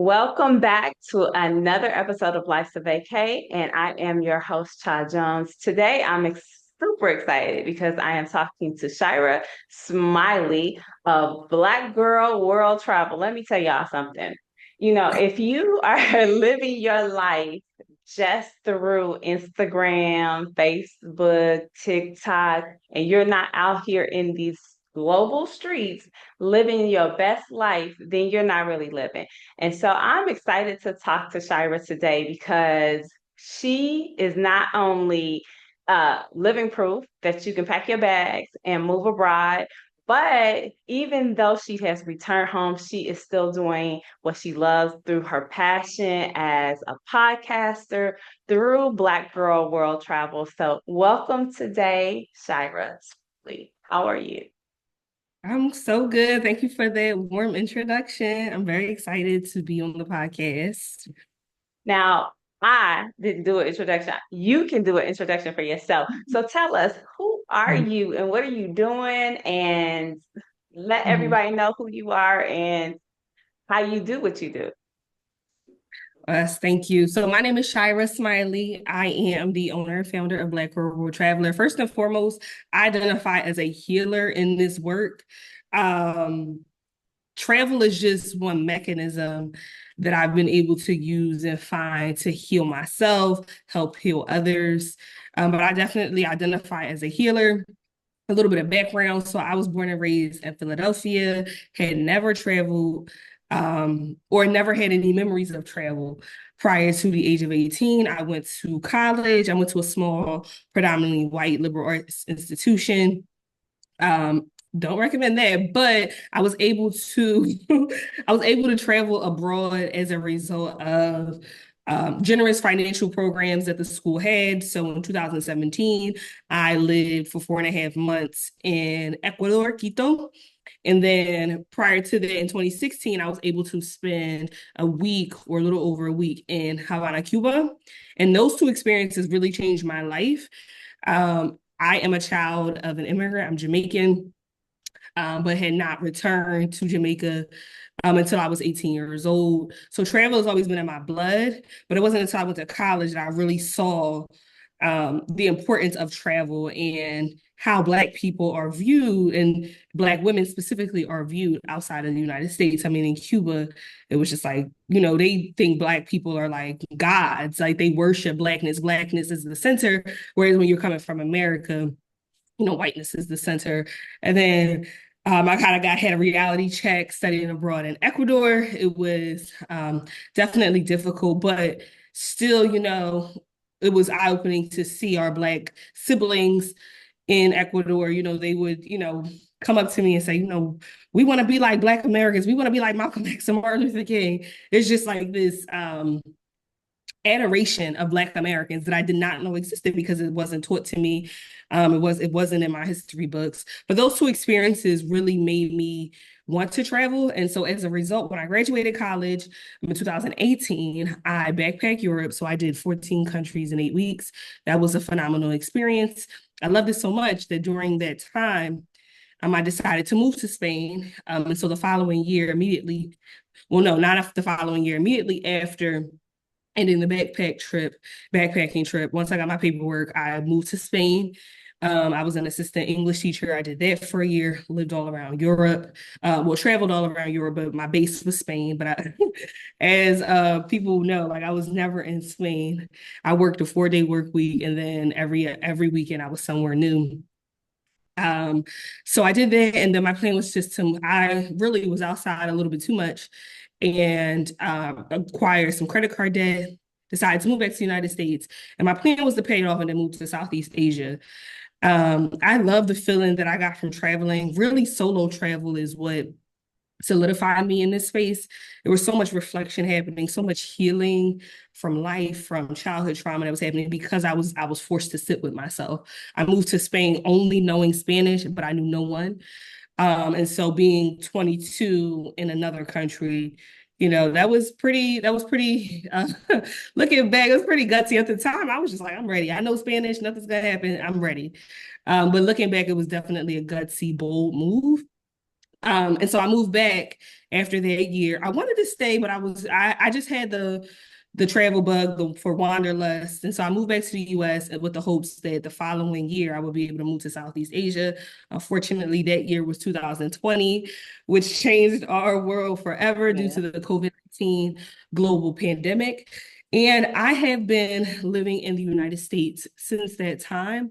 Welcome back to another episode of Life's a Vacay, and I am your host, Cha Jones. Today, super excited because I am talking to Shira Smillie of Black Girl World Travel. Let me tell y'all something. If you are living your life just through Instagram, Facebook, TikTok, and you're not out here in these global streets living your best life, then you're not really living. And so I'm excited to talk to Shira today because she is not only living proof that you can pack your bags and move abroad, but even though she has returned home, she is still doing what she loves through her passion as a podcaster through Black Girl World Travel. So welcome today, Shira. How are you? I'm so good. Thank you for that warm introduction. I'm very excited to be on the podcast. Now, I didn't do an introduction. You can do an introduction for yourself. So tell us, who are you and what are you doing? And let Mhm. everybody know who you are and how you do what you do. Thank you. So my name is Shira Smiley. I am the owner and founder of Black Rural Traveler. First and foremost, I identify as a healer in this work. Um, Travel is just one mechanism that I've been able to use and find to heal myself, help heal others. But I definitely identify as a healer. A little bit of background. So I was born and raised in Philadelphia, had never traveled or never had any memories of travel prior to the age of 18. I went to college. I went to a small, predominantly white liberal arts institution. Don't recommend that, but I was able to I was able to travel abroad as a result of generous financial programs that the school had. So in 2017, I lived for 4.5 months in Ecuador, Quito. And then prior to that, in 2016, I was able to spend a week or a little over a week in Havana, Cuba. And those two experiences really changed my life. I am a child of an immigrant. I'm Jamaican, but had not returned to Jamaica until I was 18 years old. So travel has always been in my blood, but it wasn't until I went to college that I really saw the importance of travel and how Black people are viewed and Black women specifically are viewed outside of the United States. I mean, in Cuba, it was just like, they think Black people are like gods, like they worship Blackness. Blackness is the center. Whereas when you're coming from America, whiteness is the center. And then I kind of had a reality check studying abroad in Ecuador. It was definitely difficult, but still, it was eye opening to see our Black siblings in Ecuador. They would, come up to me and say, we want to be like Black Americans. We want to be like Malcolm X and Martin Luther King. It's just like this adoration of Black Americans that I did not know existed because it wasn't taught to me. It wasn't in my history books. But those two experiences really made me want to travel. And so as a result, when I graduated college in 2018, I backpacked Europe. So I did 14 countries in 8 weeks. That was a phenomenal experience. I loved it so much that during that time, I decided to move to Spain. And so the following year, immediately, well, no, not after the following year, immediately after ending the backpacking trip. Once I got my paperwork, I moved to Spain. I was an assistant English teacher. I did that for a year, lived all around Europe, traveled all around Europe, but my base was Spain. But as people know, like I was never in Spain. I worked a 4-day work week, and then every weekend I was somewhere new. Um, so I did that, and then my plan was just I really was outside a little bit too much and acquired some credit card debt, decided to move back to the United States. And my plan was to pay it off and then move to Southeast Asia. I love the feeling that I got from traveling. Really, solo travel is what solidified me in this space. There was so much reflection happening, so much healing from life, from childhood trauma that was happening because I was forced to sit with myself. I moved to Spain only knowing Spanish, but I knew no one. And so being 22 in another country, that was pretty looking back, it was pretty gutsy at the time. I was just like, I'm ready. I know Spanish, nothing's gonna happen. I'm ready. But looking back, it was definitely a gutsy, bold move. And so I moved back after that year. I wanted to stay, but I just had the travel bug for wanderlust. And so I moved back to the US with the hopes that the following year I would be able to move to Southeast Asia. Unfortunately, that year was 2020, which changed our world forever due Yeah. to the COVID-19 global pandemic. And I have been living in the United States since that time.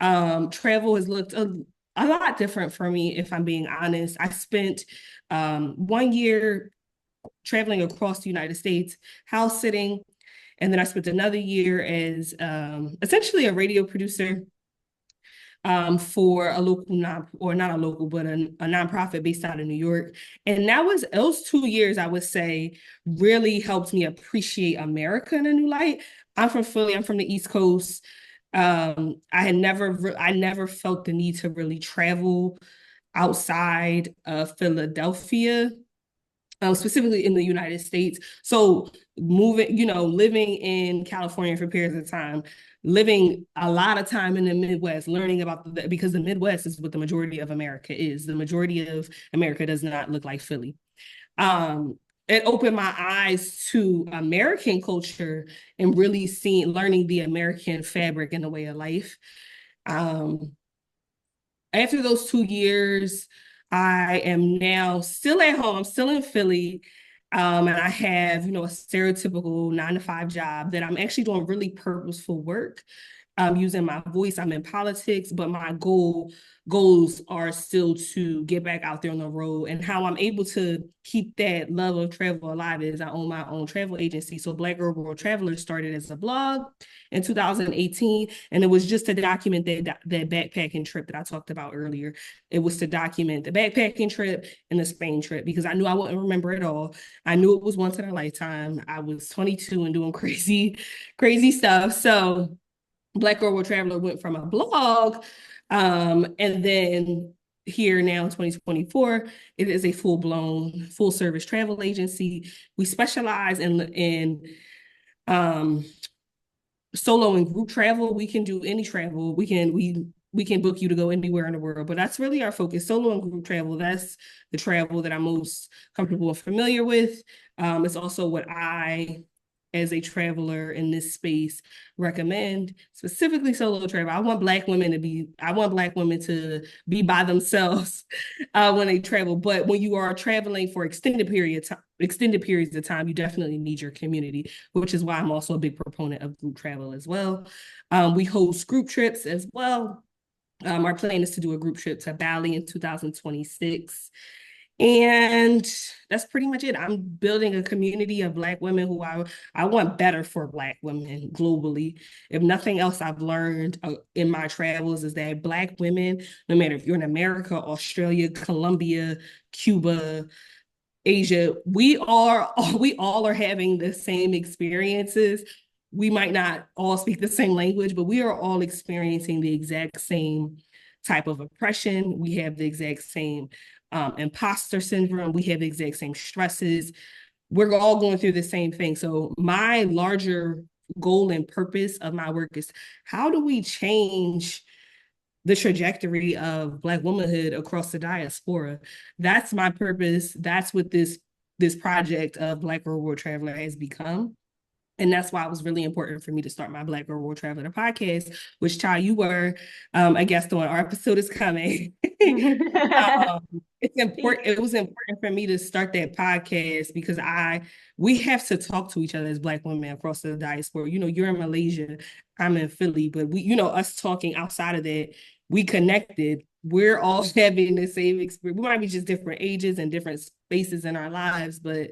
Travel has looked a lot different for me, if I'm being honest. I spent 1 year traveling across the United States, house sitting, and then I spent another year as essentially a radio producer for a local non or not a local, but a nonprofit based out of New York. And that was those 2 years, I would say, really helped me appreciate America in a new light. I'm from Philly. I'm from the East Coast. I never felt the need to really travel outside of Philadelphia, specifically in the United States. So moving, living in California for periods of time, living a lot of time in the Midwest, learning about because the Midwest is what the majority of America is. The majority of America does not look like Philly. It opened my eyes to American culture and really learning the American fabric and the way of life. Um, After those 2 years, I am now still at home. I'm still in Philly. And I have, a stereotypical 9 to 5 job that I'm actually doing really purposeful work. I'm using my voice. I'm in politics, but my goals are still to get back out there on the road. And how I'm able to keep that love of travel alive is I own my own travel agency. So Black Girl World Traveler started as a blog in 2018, and it was just to document that backpacking trip that I talked about earlier. It was to document the backpacking trip and the Spain trip because I knew I wouldn't remember it all. I knew it was once in a lifetime. I was 22 and doing crazy stuff. So Black Girl World Traveler went from a blog, and then here now in 2024, it is a full-blown, full-service travel agency. We specialize in um, solo and group travel. We can do any travel. We can book you to go anywhere in the world, but that's really our focus. Solo and group travel. That's the travel that I'm most comfortable and familiar with. It's also what I, as a traveler in this space, recommend, specifically solo travel. I want Black women to be by themselves when they travel. But when you are traveling for extended periods of time, you definitely need your community, which is why I'm also a big proponent of group travel as well. We host group trips as well. Our plan is to do a group trip to Bali in 2026. And that's pretty much it. I'm building a community of Black women I want better for Black women globally. If nothing else, I've learned in my travels is that Black women, no matter if you're in America, Australia, Colombia, Cuba, Asia, we all are having the same experiences. We might not all speak the same language, but we are all experiencing the exact same type of oppression. We have the exact same imposter syndrome. We have the exact same stresses. We're all going through the same thing. So my larger goal and purpose of my work is how do we change the trajectory of Black womanhood across the diaspora? That's my purpose. That's what this project of Black Girl World Traveler has become. And that's why it was really important for me to start my Black Girl World Traveler podcast, which, child, you were a guest on. Our episode is coming. um, it's important. It was important for me to start that podcast because we have to talk to each other as Black women across the diaspora. You're in Malaysia, I'm in Philly, but us talking outside of that, we connected. We're all having the same experience. We might be just different ages and different spaces in our lives, but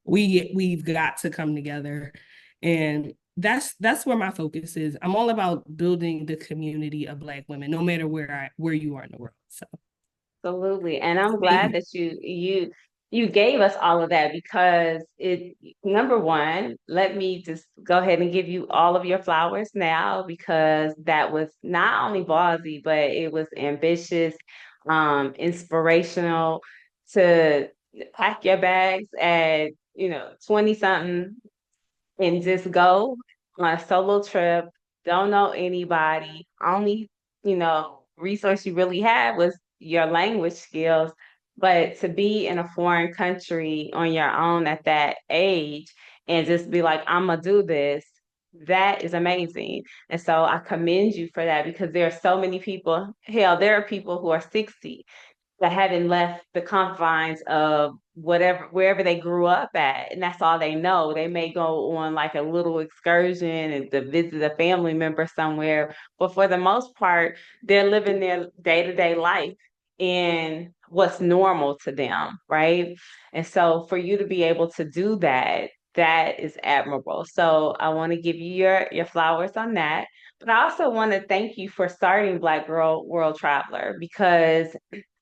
we've got to come together. And that's where my focus is. I'm all about building the community of Black women, no matter where you are in the world. So Absolutely. And I'm glad maybe that you gave us all of that because number one, let me just go ahead and give you all of your flowers now because that was not only ballsy, but it was ambitious, inspirational to pack your bags at, 20 something and just go on a solo trip, don't know anybody. Only, resource you really had was your language skills. But to be in a foreign country on your own at that age and just be like, I'm gonna do this, that is amazing. And so I commend you for that because there are so many people, hell, there are people who are 60 that haven't left the confines of whatever wherever they grew up at, and that's all they know. They may go on like a little excursion and to visit a family member somewhere, but for the most part they're living their day-to-day life in what's normal to them, right? And so for you to be able to do that, that is admirable. So I want to give you your flowers on that. But I also want to thank you for starting Black Girl World Traveler because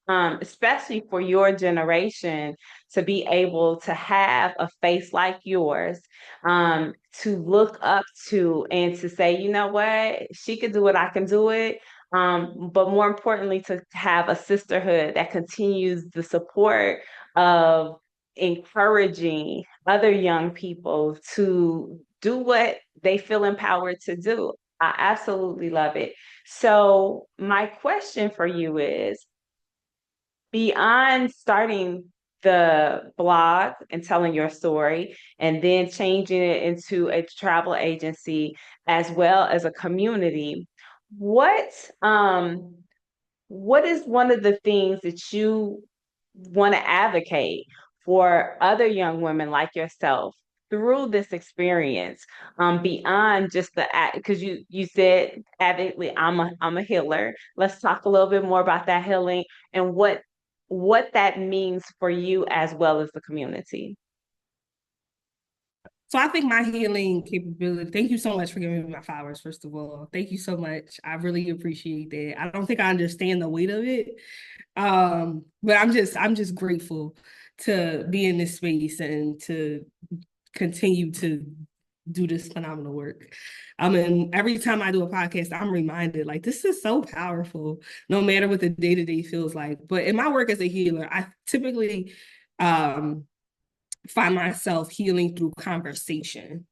especially for your generation to be able to have a face like yours, to look up to and to say, you know what, she could do it, I can do it. But more importantly, to have a sisterhood that continues the support of encouraging other young people to do what they feel empowered to do. I absolutely love it. So, my question for you is, beyond starting the blog and telling your story and then changing it into a travel agency as well as a community, what um what is one of the things that you want to advocate for other young women like yourself through this experience, beyond just the act? Because you said adamantly, I'm a healer. Let's talk a little bit more about that healing and what that means for you as well as the community. So I think my healing capability, thank you so much for giving me my flowers, first of all. Thank you so much. I really appreciate that. I don't think I understand the weight of it. But I'm just grateful to be in this space and to continue to do this phenomenal work. And every time I do a podcast, I'm reminded like this is so powerful, no matter what the day-to-day feels like. But in my work as a healer, I typically um find myself healing through conversation,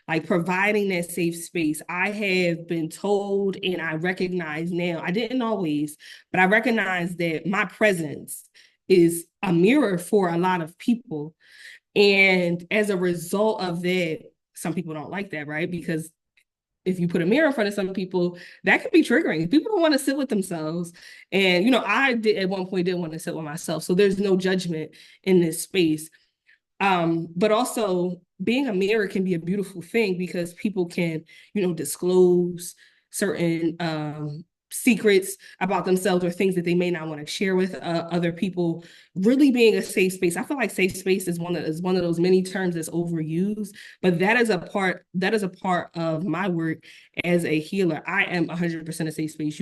like providing that safe space. I have been told, and I recognize now, I didn't always, but I recognize that my presence is a mirror for a lot of people. And as a result of that, some people don't like that, right? Because if you put a mirror in front of some people, that can be triggering. People don't want to sit with themselves. And, I did at one point didn't want to sit with myself. So there's no judgment in this space. But also being a mirror can be a beautiful thing because people can, disclose certain secrets about themselves or things that they may not want to share with other people. Really being a safe space. I feel like safe space is one of those many terms that's overused, but that is a part of my work as a healer. I am 100% a safe space.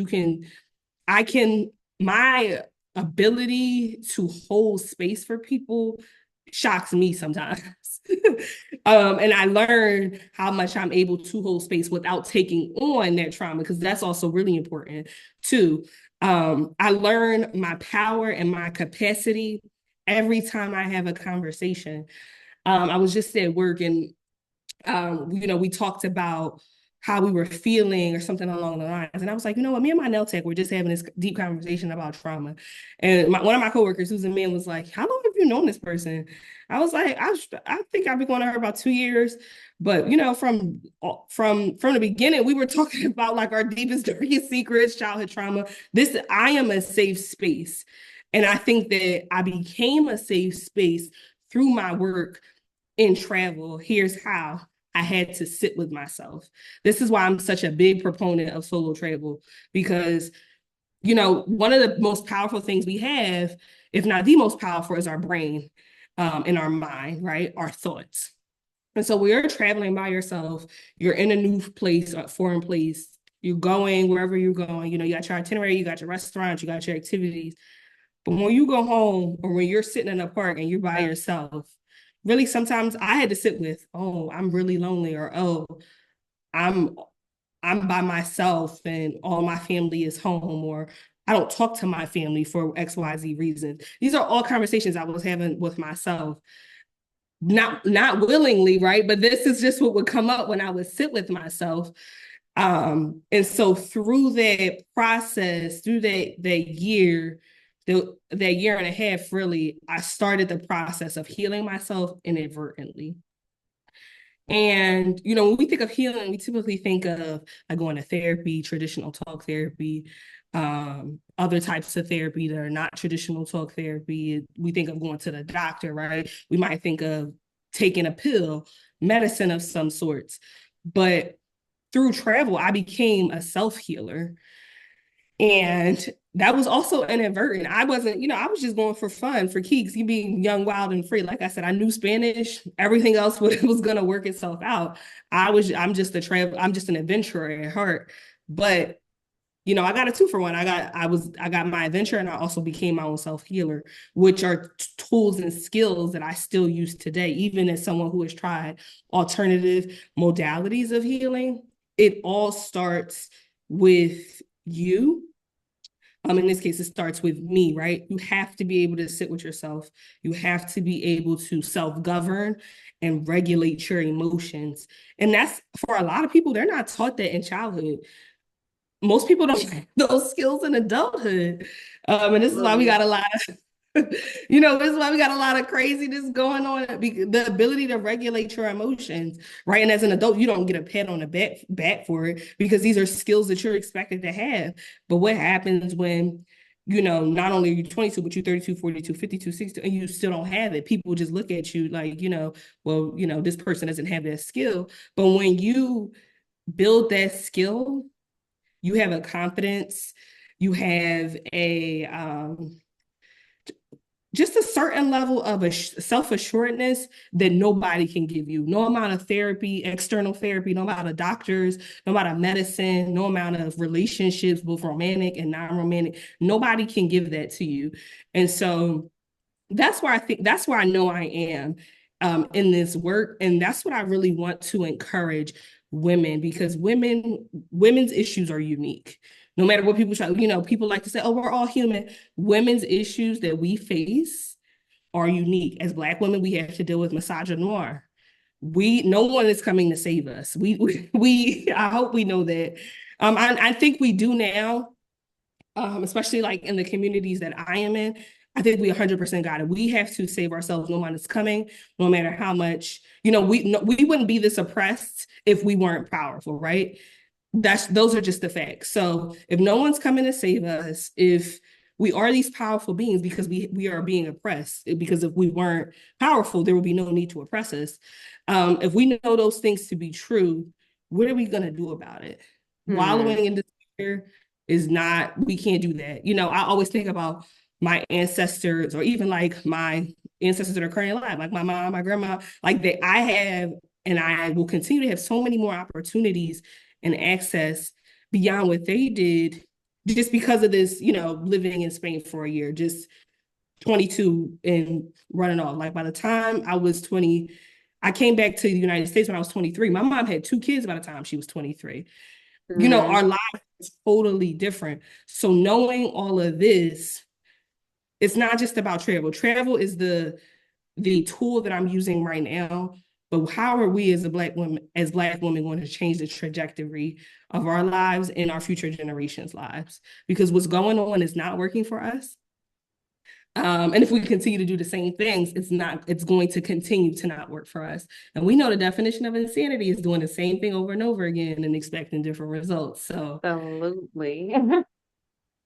I can my ability to hold space for people shocks me sometimes. And I learn how much I'm able to hold space without taking on that trauma, because that's also really important too. I learn my power and my capacity every time I have a conversation. I was just at work and we talked about how we were feeling or something along the lines. And I was like, you know what, me and my nail tech were just having this deep conversation about trauma. And one of my coworkers, who's a man, was like, how long have you known this person? I was like, I think I've been going to her about 2 years. But from the beginning, we were talking about like our deepest, darkest secrets, childhood trauma. I am a safe space. And I think that I became a safe space through my work in travel. Here's how. I had to sit with myself. This is why I'm such a big proponent of solo travel, because, one of the most powerful things we have, if not the most powerful, is our brain, and our mind, right? Our thoughts. And so when you're traveling by yourself, you're in a new place, a foreign place, you're going wherever you're going, you got your itinerary, you got your restaurants, you got your activities. But when you go home or when you're sitting in a park and you're by yourself, really sometimes I had to sit with, oh, I'm really lonely, or oh, I'm I'm by myself and all my family is home, or I don't talk to my family for XYZ reasons. These are all conversations I was having with myself. Not willingly, right? But this is just what would come up when I would sit with myself. And so through that process, through that year, that year and a half, really, I started the process of healing myself inadvertently. And, when we think of healing, we typically think of like going to therapy, traditional talk therapy, other types of therapy that are not traditional talk therapy. We think of going to the doctor, right? We might think of taking a pill, medicine of some sorts. But through travel, I became a self healer. And that was also inadvertent. I wasn't, I was just going for fun, for keeks, you being young, wild, and free. Like I said, I knew Spanish. Everything else was going to work itself out. I'm just an adventurer at heart. But I got a two for one. I got my adventure, and I also became my own self healer, which are tools and skills that I still use today, even as someone who has tried alternative modalities of healing. It all starts with you. In this case, it starts with me, right? You have to be able to sit with yourself. You have to be able to self-govern and regulate your emotions. And that's, for a lot of people, they're not taught that in childhood. Most people don't have those skills in adulthood. And this is why we got Absolutely. a lot of this is why we got a lot of craziness going on. The ability to regulate your emotions, right? And as an adult, you don't get a pat on the back for it, because these are skills that you're expected to have. But what happens when, not only are you 22, but you're 32, 42, 52, 60, and you still don't have it? People just look at you like, well, this person doesn't have that skill. But when you build that skill, you have a confidence, you have a just a certain level of a self-assuredness that nobody can give you. No amount of therapy, external therapy, no amount of doctors, no amount of medicine, no amount of relationships, both romantic and non-romantic, nobody can give that to you. And so that's where I know I am, in this work. And that's what I really want to encourage women, because women's issues are unique. No matter what people try, people like to say, oh, we're all human. Women's issues that we face are unique. As Black women, we have to deal with misogynoir. No one is coming to save us. I hope we know that. I think we do now, especially like in the communities that I am in. I think we 100% got it. We have to save ourselves. No one is coming, no matter how much, we wouldn't be this oppressed if we weren't powerful, right? Those are just the facts. So if no one's coming to save us, if we are these powerful beings, because we are being oppressed, because if we weren't powerful, there would be no need to oppress us. If we know those things to be true, what are we going to do about it? Hmm. Wallowing in despair is not, we can't do that. I always think about my ancestors, or even like my ancestors that are currently alive, like my mom, my grandma, like I have, and I will continue to have so many more opportunities and access beyond what they did, just because of this, living in Spain for a year, just 22 and running off. Like by the time I was 20, I came back to the United States when I was 23. My mom had two kids by the time she was 23. Hmm. Our lives is totally different. So knowing all of this, it's not just about travel. Travel is the tool that I'm using right now. But how are we as Black women, going to change the trajectory of our lives and our future generations' lives? Because what's going on is not working for us. And if we continue to do the same things, it's going to continue to not work for us. And we know the definition of insanity is doing the same thing over and over again and expecting different results. Absolutely.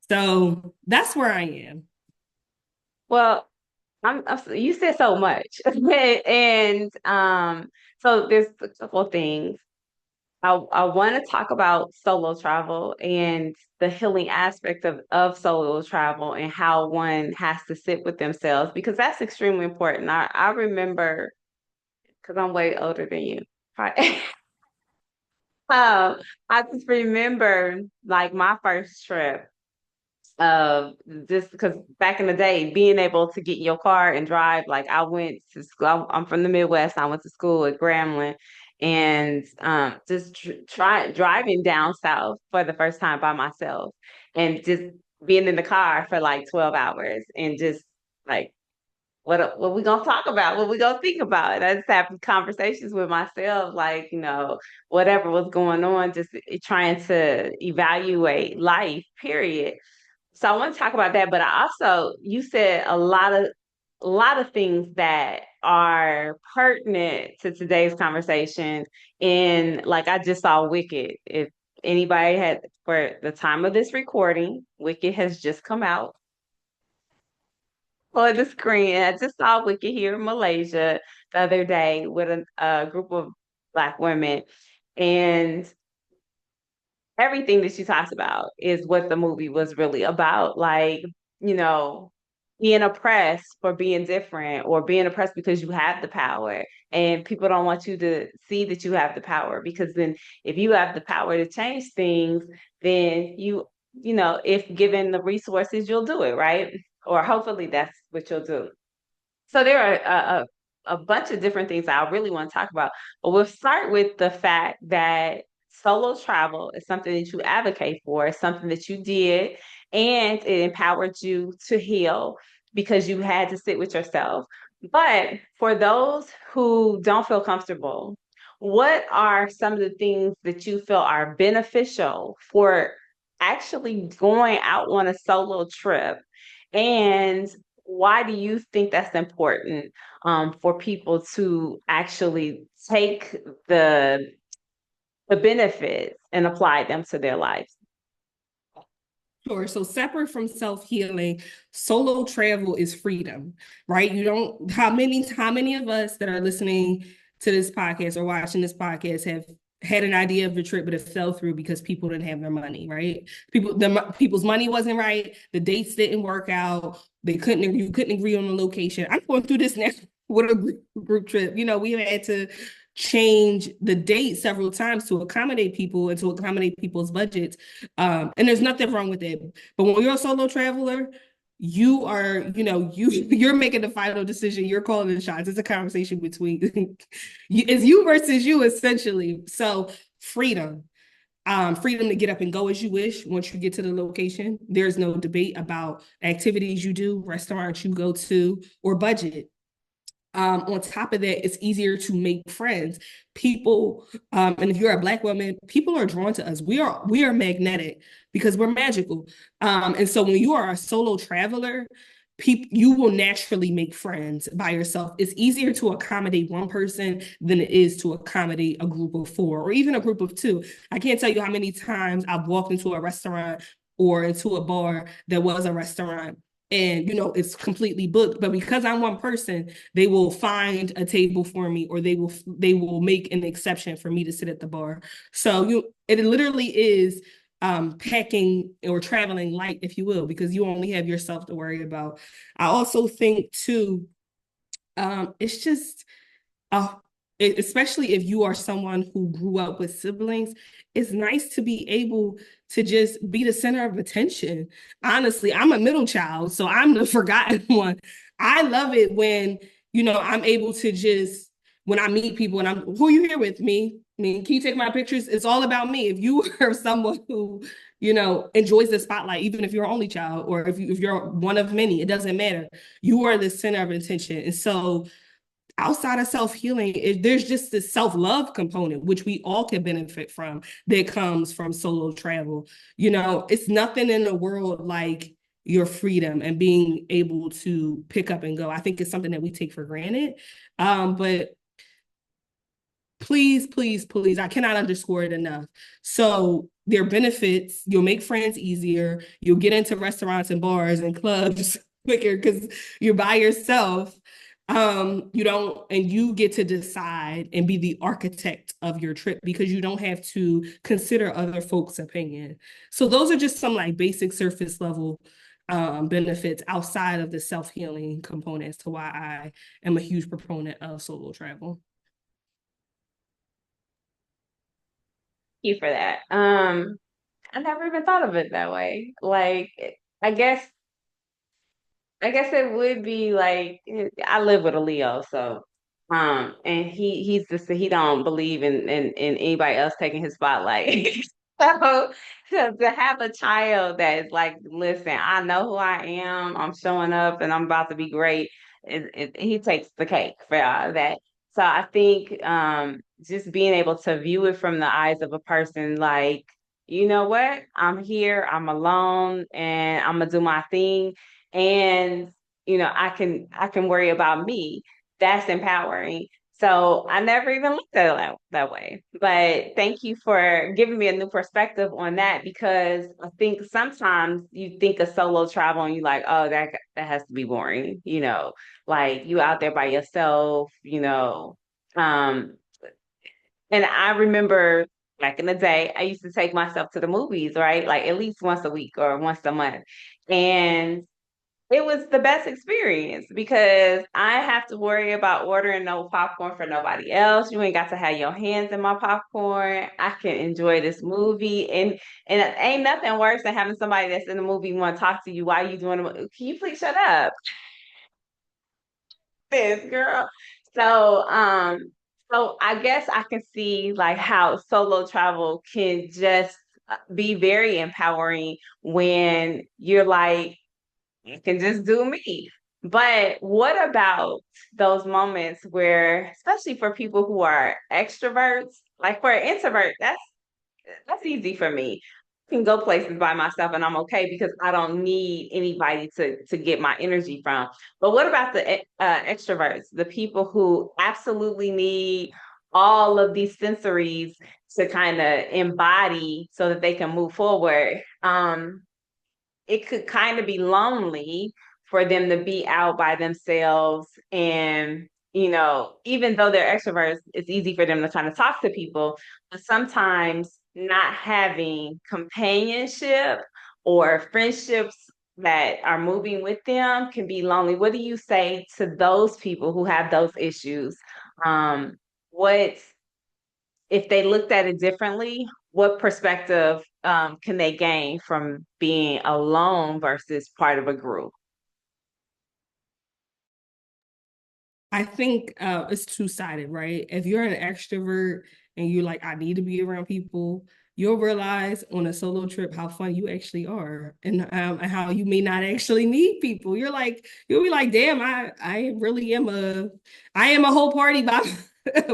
So that's where I am. Well, you said so much. And so there's a couple of things. I want to talk about solo travel and the healing aspect of solo travel and how one has to sit with themselves, because that's extremely important. I remember, because I'm way older than you. Right? I just remember like my first trip, just because back in the day, being able to get in your car and drive. Like I went to school, I'm from the Midwest. I went to school at Grambling, and just driving down south for the first time by myself, and just being in the car for like 12 hours, and just like, what we gonna talk about? What we gonna think about? And I just have conversations with myself, like, whatever was going on, just trying to evaluate life, period. So I want to talk about that, but I also you said a lot of things that are pertinent to today's conversation. And like I just saw Wicked. If anybody had for the time of this recording, Wicked has just come out on the screen. And I just saw Wicked here in Malaysia the other day with a group of Black women. And everything that she talks about is what the movie was really about. Like, you know, being oppressed for being different or being oppressed because you have the power. And people don't want you to see that you have the power because then if you have the power to change things, then if given the resources, you'll do it, right? Or hopefully that's what you'll do. So there are a bunch of different things I really want to talk about, but we'll start with the fact that solo travel is something that you advocate for, it's something that you did, and it empowered you to heal because you had to sit with yourself. But for those who don't feel comfortable, what are some of the things that you feel are beneficial for actually going out on a solo trip? And why do you think that's important for people to actually take the the benefits and apply them to their lives? Sure. So separate from self-healing, solo travel is freedom, right? You don't, how many of us that are listening to this podcast or watching this podcast have had an idea of a trip, but it fell through because people didn't have their money, right? People's money wasn't right. The dates didn't work out. You couldn't agree on the location. I'm going through this now with a group trip. We've had to change the date several times to accommodate people and to accommodate people's budgets, and there's nothing wrong with it. But when you're a solo traveler, you are, you're making the final decision. You're calling the shots. It's a conversation between it's you versus you, essentially. So freedom. Freedom to get up and go as you wish once you get to the location. There's no debate about activities you do, restaurants you go to, or budget. On top of that, it's easier to make friends. People, and if you're a Black woman, people are drawn to us. We are magnetic because we're magical. And so when you are a solo traveler, you will naturally make friends by yourself. It's easier to accommodate one person than it is to accommodate a group of four or even a group of two. I can't tell you how many times I've walked into a restaurant or into a bar that was a restaurant, and it's completely booked, but because I'm one person, they will find a table for me, or they will make an exception for me to sit at the bar. So it literally is packing or traveling light, if you will, because you only have yourself to worry about. I also think too, it's just uh, especially if you are someone who grew up with siblings, it's nice to be able to just be the center of attention. Honestly, I'm a middle child, so I'm the forgotten one. I love it when, I'm able to just, when I meet people and who are you here with? Me? I mean, can you take my pictures? It's all about me. If you are someone who, enjoys the spotlight, even if you're an only child or if you're one of many, it doesn't matter. You are the center of attention. And so outside of self-healing, there's just this self-love component which we all can benefit from, that comes from solo travel. It's nothing in the world like your freedom and being able to pick up and go. I think it's something that we take for granted, but please, please, please, I cannot underscore it enough. So there are benefits. You'll make friends easier. You'll get into restaurants and bars and clubs quicker because you're by yourself. You don't, and you get to decide and be the architect of your trip because you don't have to consider other folks' opinion. So those are just some like basic surface level benefits outside of the self-healing components to why I am a huge proponent of solo travel. Thank you for that. I never even thought of it that way. Like, I guess I guess it would be like I live with a Leo, so and he don't believe in anybody else taking his spotlight. So to have a child that is like, listen, I know who I am, I'm showing up and I'm about to be great. He takes the cake for all of that. So I think just being able to view it from the eyes of a person like you know what? I'm here, I'm alone, and I'm gonna do my thing. And I can worry about me. That's empowering. So I never even looked at it that way. But thank you for giving me a new perspective on that because I think sometimes you think of solo travel and you're like, oh, that has to be boring, like you out there by yourself. Um, and I remember back in the day, I used to take myself to the movies, right? Like at least once a week or once a month. And it was the best experience because I have to worry about ordering no popcorn for nobody else. You ain't got to have your hands in my popcorn. I can enjoy this movie. And it ain't nothing worse than having somebody that's in the movie want to talk to you while you doing the movie. Can you please shut up? This girl. So, so I guess I can see like how solo travel can just be very empowering when you're like, I can just do me. But what about those moments where, especially for people who are extroverts, like for an introvert, that's easy for me. I can go places by myself and I'm okay because I don't need anybody to get my energy from. But what about the extroverts, the people who absolutely need all of these sensories to kind of embody so that they can move forward? It could kind of be lonely for them to be out by themselves. And, even though they're extroverts, it's easy for them to kind of talk to people. But sometimes not having companionship or friendships that are moving with them can be lonely. What do you say to those people who have those issues? What if they looked at it differently, what perspective can they gain from being alone versus part of a group? I think it's two-sided, right? If you're an extrovert and you're like, I need to be around people, you'll realize on a solo trip how fun you actually are, and how you may not actually need people. You'll be like, damn, I really am a whole party by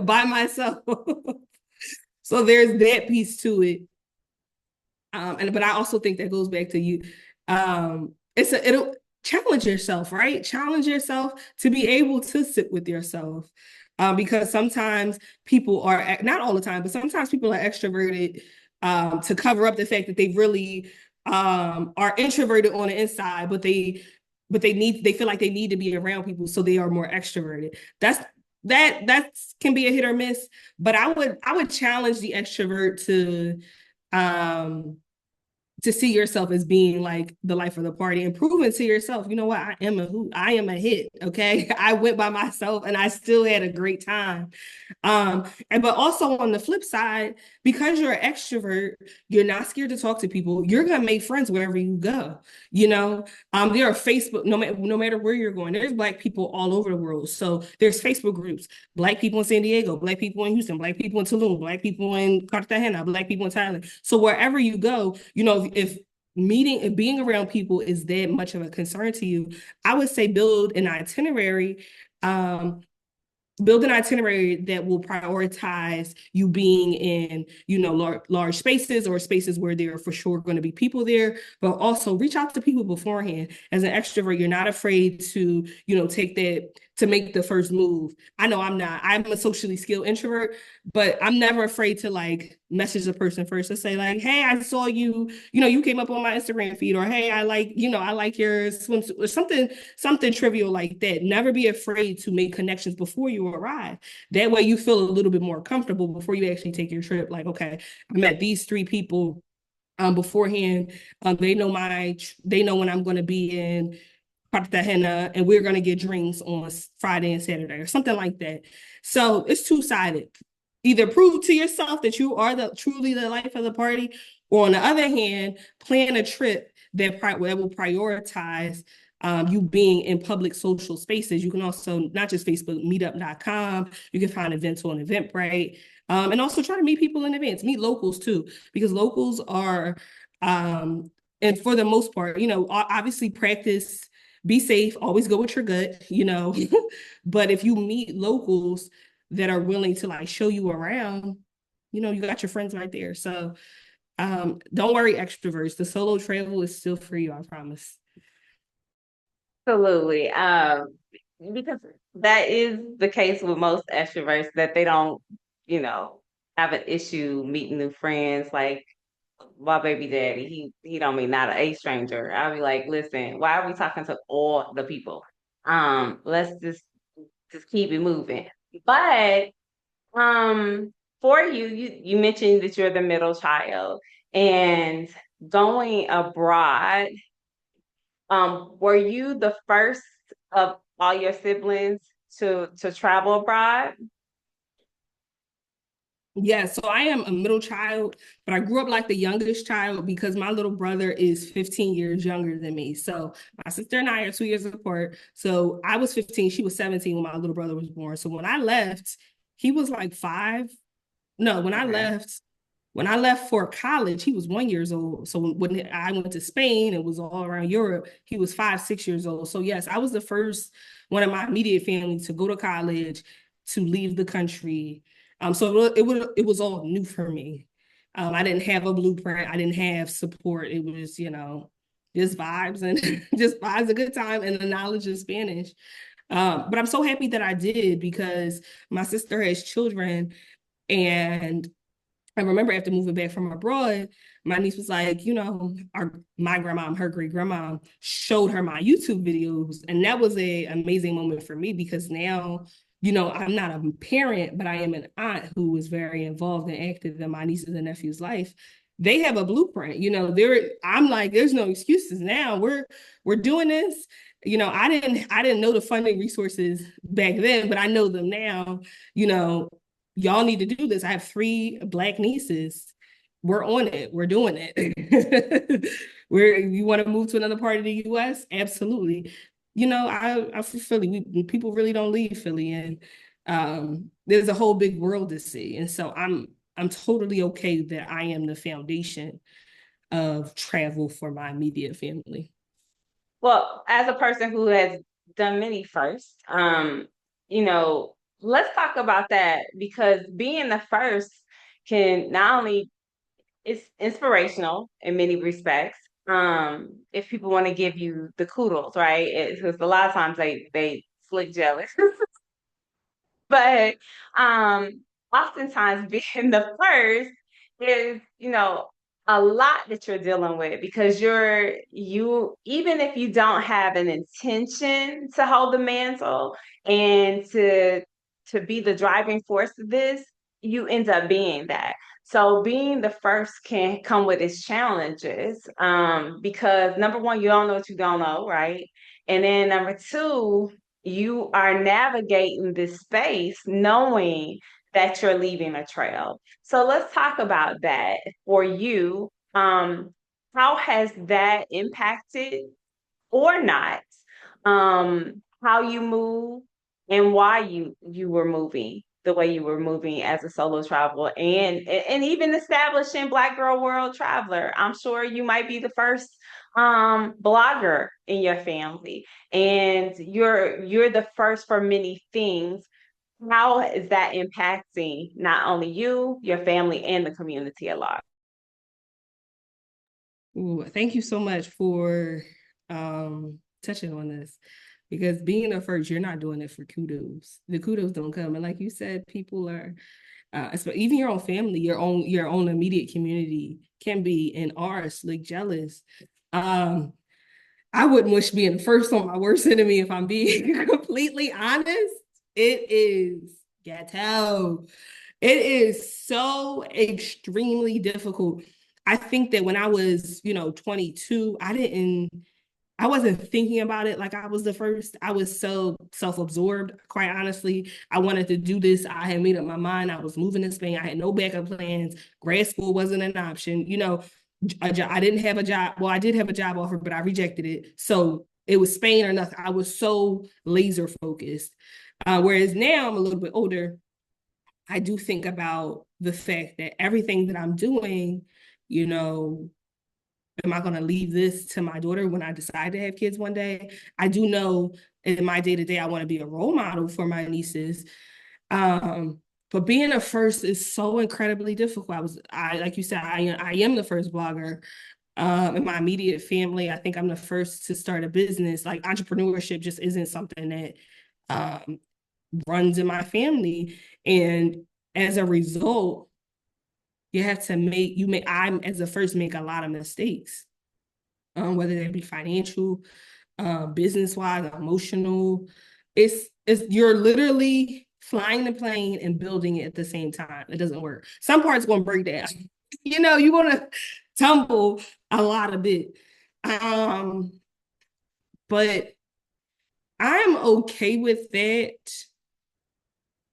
by myself. So there's that piece to it. But I also think that goes back to you. It'll challenge yourself, right? Challenge yourself to be able to sit with yourself. Because sometimes people are not all the time, but sometimes people are extroverted to cover up the fact that they really are introverted on the inside, but they feel like they need to be around people, so they are more extroverted. That can be a hit or miss, but I would challenge the extrovert um to see yourself as being like the life of the party and proving to yourself, you know what, I am a hit. Okay. I went by myself and I still had a great time. But also on the flip side, because you're an extrovert, you're not scared to talk to people. You're gonna make friends wherever you go. You know, there are Facebook, no matter where you're going, there's Black people all over the world. So there's Facebook groups, Black people in San Diego, Black people in Houston, Black people in Tulum, Black people in Cartagena, Black people in Thailand. So wherever you go, if being around people is that much of a concern to you, I would say um, build an itinerary that will prioritize you being in, large spaces or spaces where there are for sure going to be people there, but also reach out to people beforehand. As an extrovert, you're not afraid to, take that, to make the first move. I know I'm a socially skilled introvert, but I'm never afraid to like message a person first to say like, hey, I saw you, you came up on my Instagram feed, or hey, I like your swimsuit, or something trivial like that. Never be afraid to make connections before you arrive. That way you feel a little bit more comfortable before you actually take your trip. Like, okay, I met these three people beforehand. They know when I'm going to be in Cartagena, and we're going to get drinks on Friday and Saturday or something like that. So it's two-sided. Either prove to yourself that you are truly the life of the party, or on the other hand, plan a trip that will prioritize you being in public social spaces. You can also, not just Facebook, meetup.com. You can find events on Eventbrite. And also try to meet people in events, meet locals too, because locals are, and for the most part, obviously practice, be safe, always go with your gut. But if you meet locals that are willing to like show you around, you got your friends right there. So Don't worry, extroverts. The solo travel is still for you, I promise. Absolutely. Because that is the case with most extroverts that they don't, you know, have an issue meeting new friends. Like my baby daddy, he don't mean not a stranger. I'll be like, listen, why are we talking to all the people? Let's just keep it moving. But for you, you mentioned that you're the middle child and going abroad. Were you the first of all your siblings to travel abroad? Yeah, so I am a middle child, but I grew up like the youngest child because my little brother is 15 years younger than me. So my sister and I are 2 years apart. So I was 15, she was 17 when my little brother was born. So when I left, he was like 5. No, Okay. when I left for college, he was 1 years old. So when I went to Spain and was all around Europe, he was 5, 6 years old. So yes, I was the first one of my immediate family to go to college, to leave the country. So it was all new for me. I didn't have a blueprint. I didn't have support. It was, just vibes and just vibes, a good time, and the knowledge of Spanish. But I'm so happy that I did because my sister has children, and I remember after moving back from abroad, my niece was like, my grandma, her great grandma, showed her my YouTube videos. And that was a amazing moment for me because now, I'm not a parent, but I am an aunt who is very involved and active in my nieces and nephews' life. They have a blueprint, I'm like, there's no excuses now. We're doing this. I didn't know the funding resources back then, but I know them now. You know, y'all need to do this. I have 3 Black nieces. We're on it. We're doing it. You want to move to another part of the US? Absolutely. I feel Philly. People really don't leave Philly, and there's a whole big world to see. And so I'm totally okay that I am the foundation of travel for my immediate family. Well, as a person who has done many firsts, let's talk about that because being the first can not only it's inspirational in many respects. If people want to give you the kudos, right? Because a lot of times they slick jealous. But oftentimes being the first is, a lot that you're dealing with because you even if you don't have an intention to hold the mantle and to be the driving force of this, you end up being that. So being the first can come with its challenges, because number one, you don't know what you don't know, right? And then number two, you are navigating this space knowing that you're leaving a trail. So let's talk about that for you. How has that impacted or not how you move and why you were moving the way you were moving as a solo traveler and even establishing Black Girl World Traveler. I'm sure you might be the first blogger in your family and you're the first for many things. How is that impacting not only you, your family, and the community a lot? Ooh, thank you so much for touching on this because being a first, you're not doing it for kudos. The kudos don't come, and like you said, people are, even your own family, your own immediate community can be and are slick jealous. Um, I wouldn't wish being the first on my worst enemy if I'm being completely honest. It is ghetto. It is so extremely difficult. I think that when I was, 22, I wasn't thinking about it like I was the first. I was so self-absorbed, quite honestly. I wanted to do this. I had made up my mind. I was moving to Spain. I had no backup plans. Grad school wasn't an option. I didn't have a job. Well, I did have a job offer, but I rejected it. So it was Spain or nothing. I was so laser focused. Whereas now I'm a little bit older. I do think about the fact that everything that I'm doing, you know, am I going to leave this to my daughter when I decide to have kids one day? I do know in my day to day, I want to be a role model for my nieces. Um, But being a first is so incredibly difficult. Like you said, I am the first blogger in my immediate family. I think I'm the first to start a business. Like entrepreneurship just isn't something that um, runs in my family. And as a result, you have to I'm as a first make a lot of mistakes, whether they be financial, business wise, emotional. It's you're literally flying the plane and building it at the same time. It doesn't work. Some parts gonna break down. You're gonna tumble a lot of it. But I'm okay with that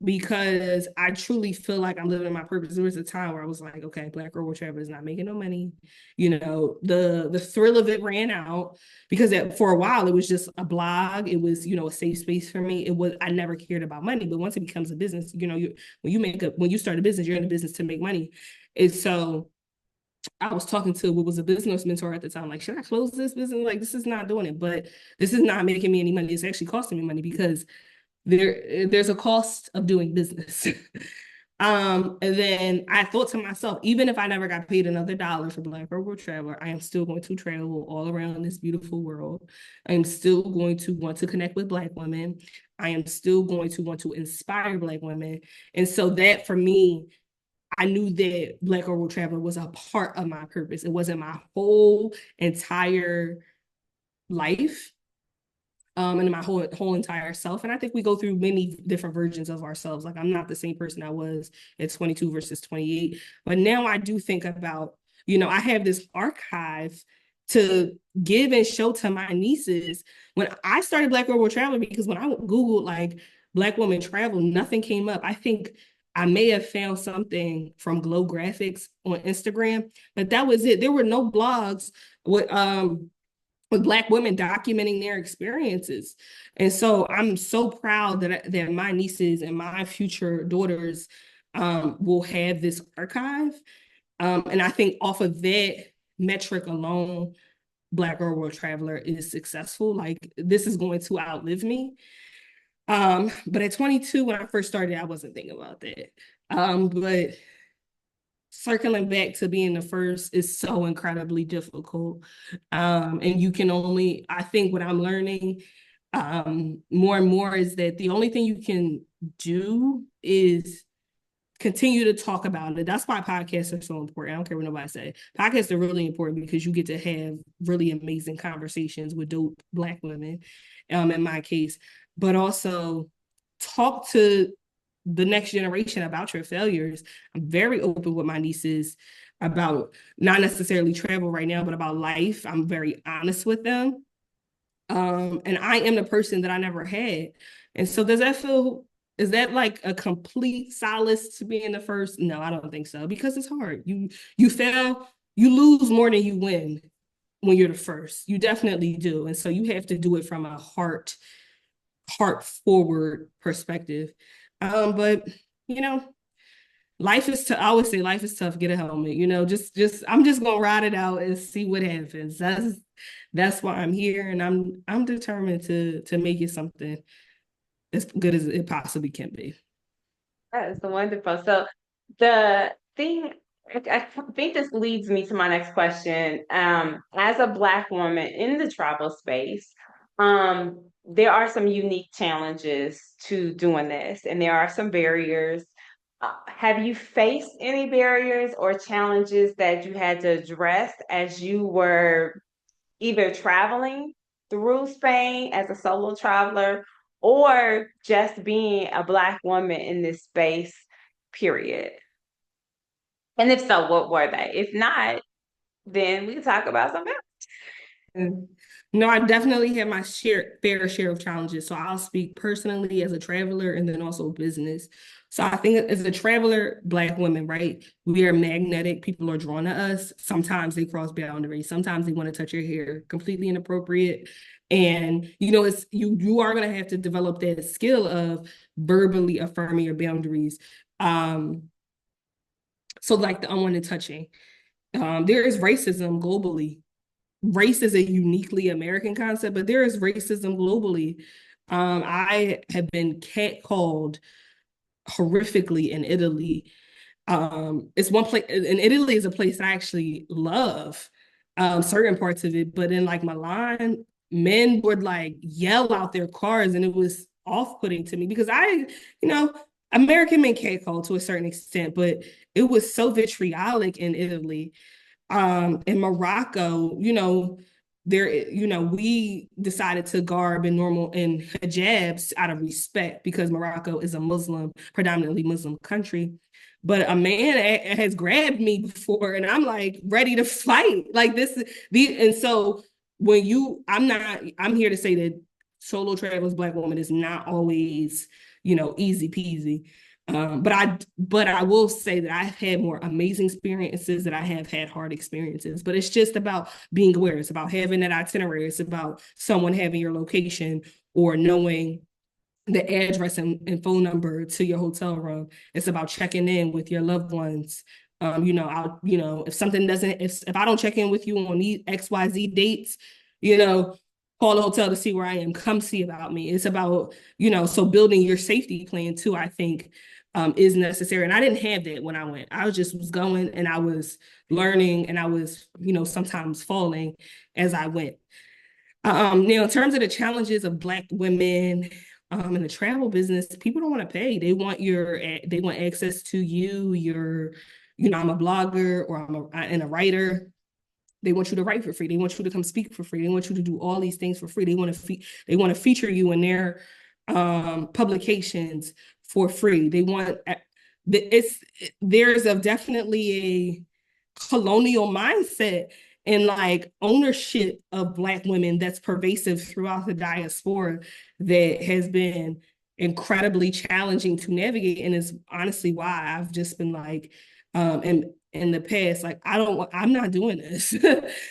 because I truly feel like I'm living in my purpose. There was a time where I was like, okay, Black Girl World Travel is not making no money. The thrill of it ran out because for a while it was just a blog. It was, a safe space for me. I never cared about money, but once it becomes a business, when you start a business, you're in a business to make money. And so I was talking to what was a business mentor at the time, like, should I close this business? Like, this is not doing it, but this is not making me any money. It's actually costing me money because there's a cost of doing business. And then I thought to myself, even if I never got paid another dollar for Black Girl World Traveler, I am still going to travel all around this beautiful world. I am still going to want to connect with Black women. I am still going to want to inspire Black women. And so that for me, I knew that Black Girl World Traveler was a part of my purpose. It wasn't my whole entire life, and my whole entire self. And I think we go through many different versions of ourselves. Like I'm not the same person I was at 22 versus 28. But now I do think about, I have this archive to give and show to my nieces. When I started Black Girl World Travel, because when I Googled like Black woman travel, nothing came up. I think I may have found something from Glow Graphics on Instagram, but that was it. There were no blogs with Black women documenting their experiences. And so I'm so proud that my nieces and my future daughters will have this archive. And I think off of that metric alone, Black Girl World Traveler is successful. Like this is going to outlive me. But at 22, when I first started, I wasn't thinking about that. But circling back to being the first is so incredibly difficult. And you can only, I think what I'm learning more and more is that the only thing you can do is continue to talk about it. That's why podcasts are so important. I don't care what nobody say. Podcasts are really important because you get to have really amazing conversations with dope Black women, in my case, but also talk to the next generation about your failures. I'm very open with my nieces about not necessarily travel right now, but about life. I'm very honest with them. And I am the person that I never had. And so is that like a complete solace to being the first? No, I don't think so, because it's hard. You fail, you lose more than you win when you're the first. You definitely do. And so you have to do it from a heart forward perspective. But you know, life is tough. I always say life is tough. Get a helmet. Just I'm just gonna ride it out and see what happens. That's why I'm here, and I'm determined to make it something as good as it possibly can be. That is wonderful. So the thing, I think this leads me to my next question. As a Black woman in the travel space, there are some unique challenges to doing this, and there are some barriers. Have you faced any barriers or challenges that you had to address as you were either traveling through Spain as a solo traveler or just being a Black woman in this space, period? And if so, what were they? If not, then we can talk about something And no, I definitely have my fair share of challenges. So I'll speak personally as a traveler and then also business. So I think as a traveler, Black women, right? We are magnetic. People are drawn to us. Sometimes they cross boundaries. Sometimes they want to touch your hair, completely inappropriate. And you are gonna have to develop that skill of verbally affirming your boundaries. So like the unwanted touching. There is racism globally. Race is a uniquely American concept, but there is racism globally. I have been catcalled horrifically in Italy. It's one place in Italy is a place I actually love, certain parts of it, but in like Milan, men would like yell out their cars, and it was off-putting to me because you know, American men catcall to a certain extent, but it was so vitriolic in Italy. In Morocco, we decided to garb in normal in hijabs out of respect because Morocco is a predominantly Muslim country. But a man has grabbed me before, and I'm like ready to fight. Like and so I'm here to say that solo travelers, Black woman is not always, easy peasy. But I will say that I've had more amazing experiences that I have had hard experiences. But it's just about being aware. It's about having that itinerary. It's about someone having your location or knowing the address and phone number to your hotel room. It's about checking in with your loved ones. If something doesn't, if I don't check in with you on these XYZ dates, you know, call the hotel to see where I am. Come see about me. It's about, so building your safety plan too, I think, is necessary. And I didn't have that when I went. I just was going and I was learning and I was, sometimes falling as I went. Now, in terms of the challenges of Black women in the travel business, people don't want to pay. They want access to you. I'm a blogger or and a writer. They want you to write for free. They want you to come speak for free. They want you to do all these things for free. They want to feature you in their publications for free. There's definitely a colonial mindset and like ownership of Black women that's pervasive throughout the diaspora that has been incredibly challenging to navigate, and is honestly why I've just been like, in the past, like I'm not doing this.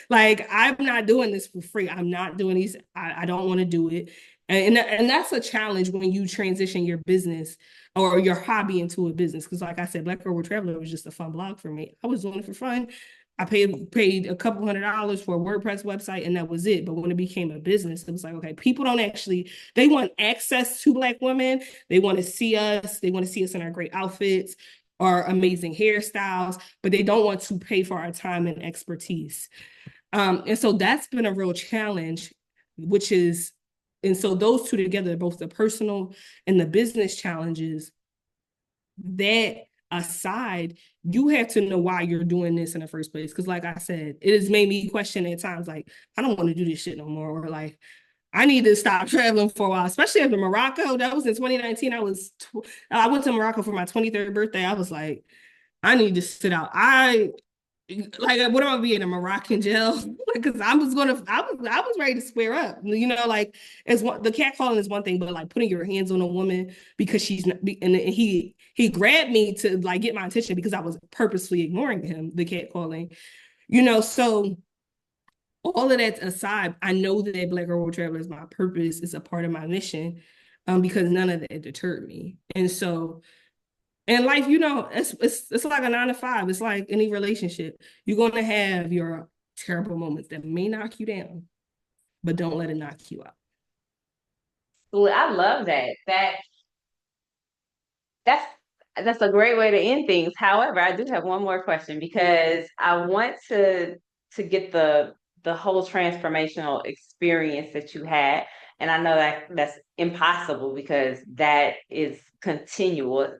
Like I'm not doing this for free. I'm not doing these. I don't want to do it. And that's a challenge when you transition your business or your hobby into a business. Because like I said, Black Girl World Traveler was just a fun blog for me. I was doing it for fun. I paid a couple $100s for a WordPress website, and that was it. But when it became a business, it was like, okay, people don't actually, they want access to Black women. They want to see us. They want to see us in our great outfits, our amazing hairstyles, but they don't want to pay for our time and expertise. And so that's been a real challenge, and so those two together, both the personal and the business challenges, that aside, you have to know why you're doing this in the first place. Because like I said, it has made me question at times, like, I don't want to do this shit no more. Or like, I need to stop traveling for a while, especially after Morocco. That was in 2019. I went to Morocco for my 23rd birthday. I was like, I need to sit out. What am I be in a Moroccan jail? Because I was ready to square up. Like the catcalling is one thing, but like putting your hands on a woman because she's not, and he grabbed me to like get my attention because I was purposely ignoring him, the catcalling. So all of that aside, I know that Black Girl World Traveler is my purpose. It's a part of my mission, because none of that deterred me. And so in life, it's like a 9 to 5. It's like any relationship. You're going to have your terrible moments that may knock you down, but don't let it knock you out. Well, I love that. That's that's a great way to end things. However, I do have one more question because I want to get the whole transformational experience that you had. And I know that that's impossible because that is continuous,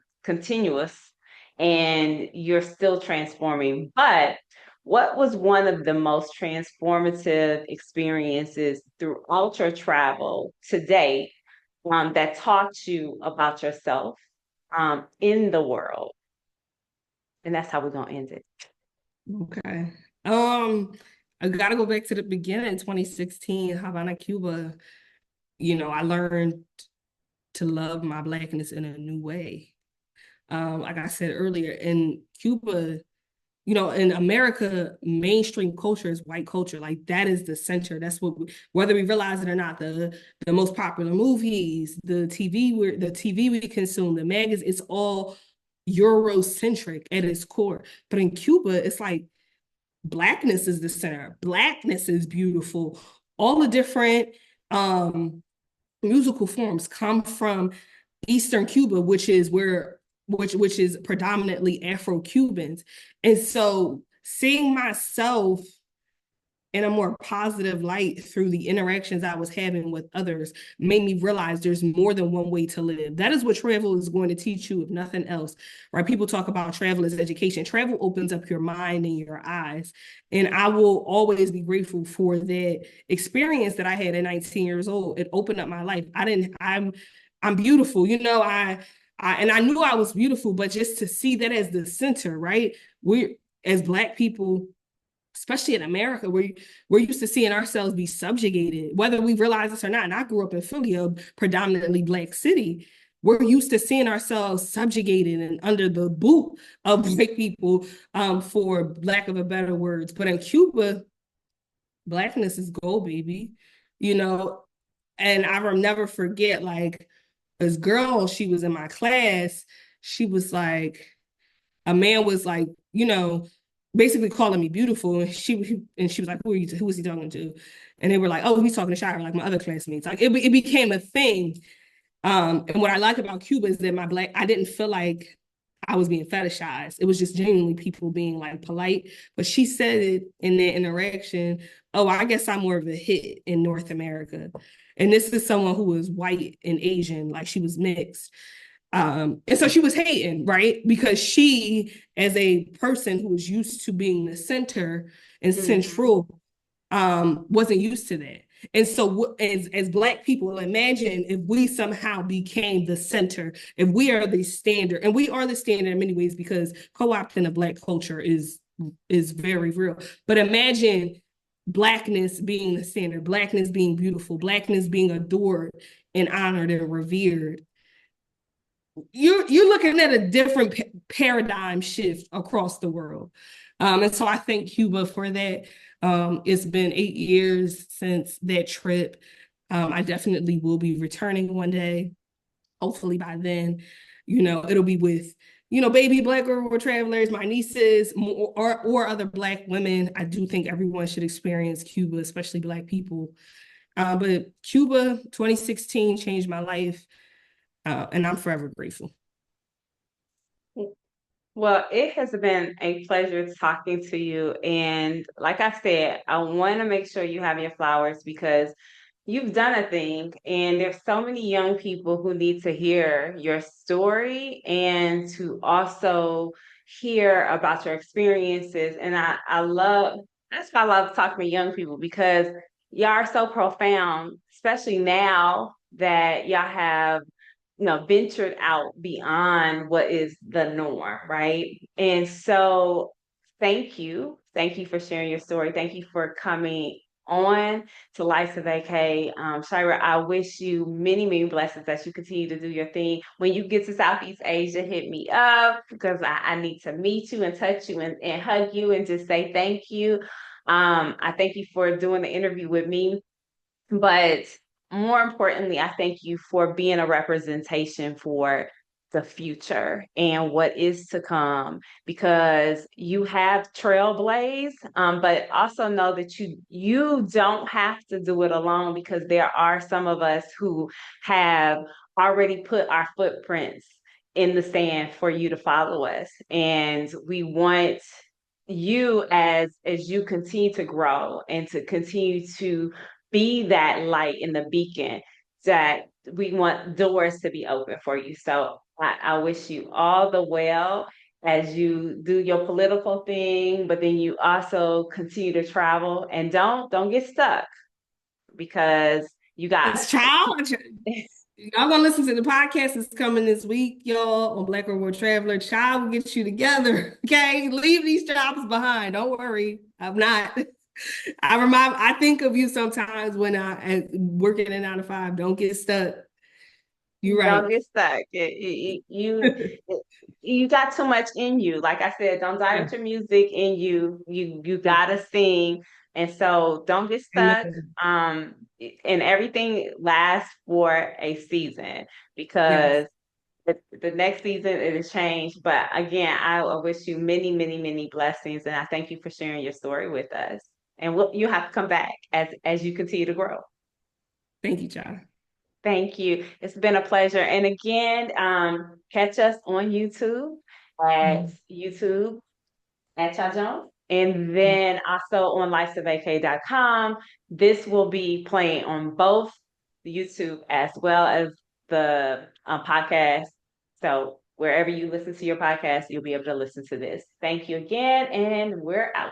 and you're still transforming. But what was one of the most transformative experiences throughout your travel to date, that taught you about yourself, in the world? And that's how we're gonna end it. Okay. I gotta go back to the beginning, 2016, Havana, Cuba. I learned to love my Blackness in a new way. Like I said earlier, in Cuba, in America, mainstream culture is white culture. Like that is the center. That's whether we realize it or not, the most popular movies, the TV we consume, the magazines, it's all Eurocentric at its core. But in Cuba, it's like Blackness is the center. Blackness is beautiful. All the different musical forms come from Eastern Cuba, which is where which is predominantly Afro-Cubans. And so seeing myself in a more positive light through the interactions I was having with others made me realize there's more than one way to live. That is what travel is going to teach you, if nothing else, right? People talk about travel as education. Travel opens up your mind and your eyes. And I will always be grateful for that experience that I had at 19 years old. It opened up my life. I'm beautiful. And I knew I was beautiful, but just to see that as the center, right? As Black people, especially in America, we're used to seeing ourselves be subjugated, whether we realize this or not. And I grew up in Philly, a predominantly Black city. We're used to seeing ourselves subjugated and under the boot of Black people, for lack of a better words. But in Cuba, Blackness is gold, baby. You know, and I will never forget, like, this girl, she was in my class. She was like, a man was like, basically calling me beautiful, and she was like, who is he talking to? And they were like, oh, he's talking to Shira, like my other classmates. Like it became a thing. And what I like about Cuba is that I didn't feel like I was being fetishized. It was just genuinely people being like polite. But she said it in their interaction, oh, I guess I'm more of a hit in North America. And this is someone who was white and Asian, like she was mixed. And so she was hating, right? Because she, as a person who was used to being the center and central, wasn't used to that. And so, as Black people, imagine if we somehow became the center, if we are the standard, and we are the standard in many ways because co-opting a Black culture is very real. But imagine Blackness being the standard, Blackness being beautiful, Blackness being adored and honored and revered. You're looking at a different paradigm shift across the world. And so I thank Cuba for that. It's been 8 years since that trip. I definitely will be returning one day. Hopefully by then, it'll be with, baby Black World Travelers, my nieces, or other Black women. I do think everyone should experience Cuba, especially Black people. But Cuba 2016 changed my life. And I'm forever grateful. Well, it has been a pleasure talking to you. And like I said, I want to make sure you have your flowers because you've done a thing. And there's so many young people who need to hear your story and to also hear about your experiences. And that's why I love talking to young people because y'all are so profound, especially now that y'all have ventured out beyond what is the norm, right? And so thank you. Thank you for sharing your story. Thank you for coming on to Life of AK. Shira, I wish you many, many blessings as you continue to do your thing. When you get to Southeast Asia, hit me up because I need to meet you and touch you and hug you and just say thank you. I thank you for doing the interview with me. But more importantly, I thank you for being a representation for the future and what is to come because you have trailblazed, but also know that you don't have to do it alone because there are some of us who have already put our footprints in the sand for you to follow us. And we want you as you continue to grow and to continue to be that light in the beacon that we want doors to be open for you. So I wish you all the well as you do your political thing, but then you also continue to travel and don't get stuck because you got It's child. Y'all gonna listen to the podcast that's coming this week, y'all, on Black World Traveler. Child will get you together. Okay. Leave these jobs behind. Don't worry. I'm not. I think of you sometimes when I working in 9 to 5. Don't get stuck. You're don't right. get stuck. You got too much in you. Like I said, don't die Yeah. with your music in you. You gotta sing. And so don't get stuck. Amen. And everything lasts for a season Yes. because the next season it has changed. But again, I wish you many, many, many blessings. And I thank you for sharing your story with us. And you have to come back as you continue to grow. Thank you, John. Thank you. It's been a pleasure. And again, catch us on YouTube at Cha Jones. And then also on lifesofak.com. This will be playing on both YouTube as well as the podcast. So wherever you listen to your podcast, you'll be able to listen to this. Thank you again, and we're out.